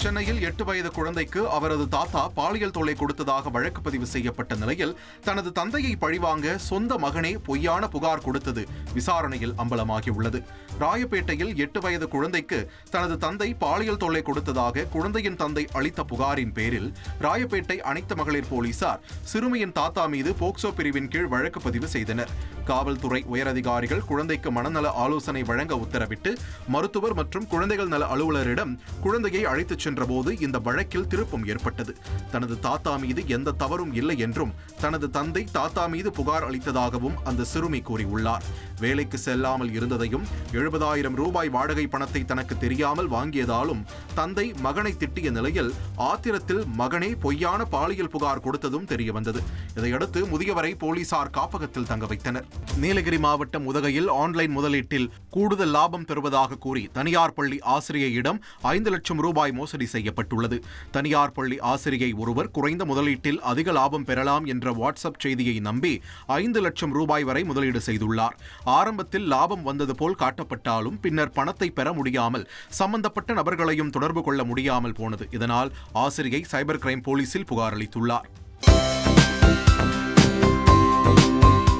சென்னையில் 8 வயது குழந்தைக்கு அவரது தாத்தா பாலியல் தொல்லை கொடுத்ததாக வழக்கு பதிவு செய்யப்பட்ட நிலையில் தனது தந்தையை பழிவாங்க சொந்த மகனே பொய்யான புகார் கொடுத்தது விசாரணையில் அம்பலமாகியுள்ளது. ராயப்பேட்டையில் 8 வயது குழந்தைக்கு தனது தந்தை பாலியல் தொல்லை கொடுத்ததாக குழந்தையின் தந்தை அளித்த புகாரின் பேரில் ராயப்பேட்டை அனைத்து மகளிர் போலீசார் சிறுமியின் தாத்தா மீது போக்சோ பிரிவின் கீழ் வழக்கு பதிவு செய்தனர். காவல்துறை உயரதிகாரிகள் குழந்தைக்கு மனநல ஆலோசனை வழங்க உத்தரவிட்டு மருத்துவர் மற்றும் குழந்தைகள் நல அலுவலரிடம் குழந்தையை அழைத்துச் சென்றபோது இந்த வழக்கில் திருப்பம் ஏற்பட்டது. தனது தாத்தா மீது எந்த தவறும் இல்லை என்றும் தனது தந்தை தாத்தா மீது புகார் அளித்ததாகவும் அந்த சிறுமி கூறியுள்ளார். வேலைக்கு செல்லாமல் இருந்ததையும் 70,000 ரூபாய் வாடகை பணத்தை தனக்கு தெரியாமல் வாங்கியதாலும் தந்தை மகனை திட்டிய நிலையில் ஆத்திரத்தில் மகனே பொய்யான பாலியல் புகார் கொடுத்ததும் தெரியவந்தது. இதையடுத்து முதியவரை போலீசார் காப்பகத்தில் தங்க வைத்தனர். நீலகிரி மாவட்டம் உதகையில் ஆன்லைன் முதலீட்டில் கூடுதல் லாபம் பெறுவதாக கூறி தனியார் பள்ளி ஆசிரியையிடம் 5 லட்சம் ரூபாய் மோசடி செய்யப்பட்டுள்ளது. தனியார் பள்ளி ஆசிரியை ஒருவர் குறைந்த முதலீட்டில் அதிக லாபம் பெறலாம் என்ற வாட்ஸ்அப் செய்தியை நம்பி 5 லட்சம் ரூபாய் வரை முதலீடு செய்துள்ளார். ஆரம்பத்தில் லாபம் வந்தது போல் காட்டப்பட்டாலும் பின்னர் பணத்தை பெற முடியாமல் சம்பந்தப்பட்ட நபர்களையும் தொடர்பு கொள்ள முடியாமல் போனது. இதனால் ஆசிரியை சைபர் கிரைம் போலீசில் புகார் அளித்துள்ளார்.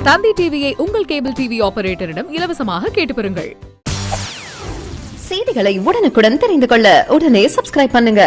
தந்தி டிவியை உங்கள் கேபிள் டிவி ஆபரேட்டரிடம் இலவசமாக கேட்டு பெறுங்கள். செய்திகளை உடனுக்குடன் தெரிந்து கொள்ள உடனே சப்ஸ்கிரைப் பண்ணுங்க.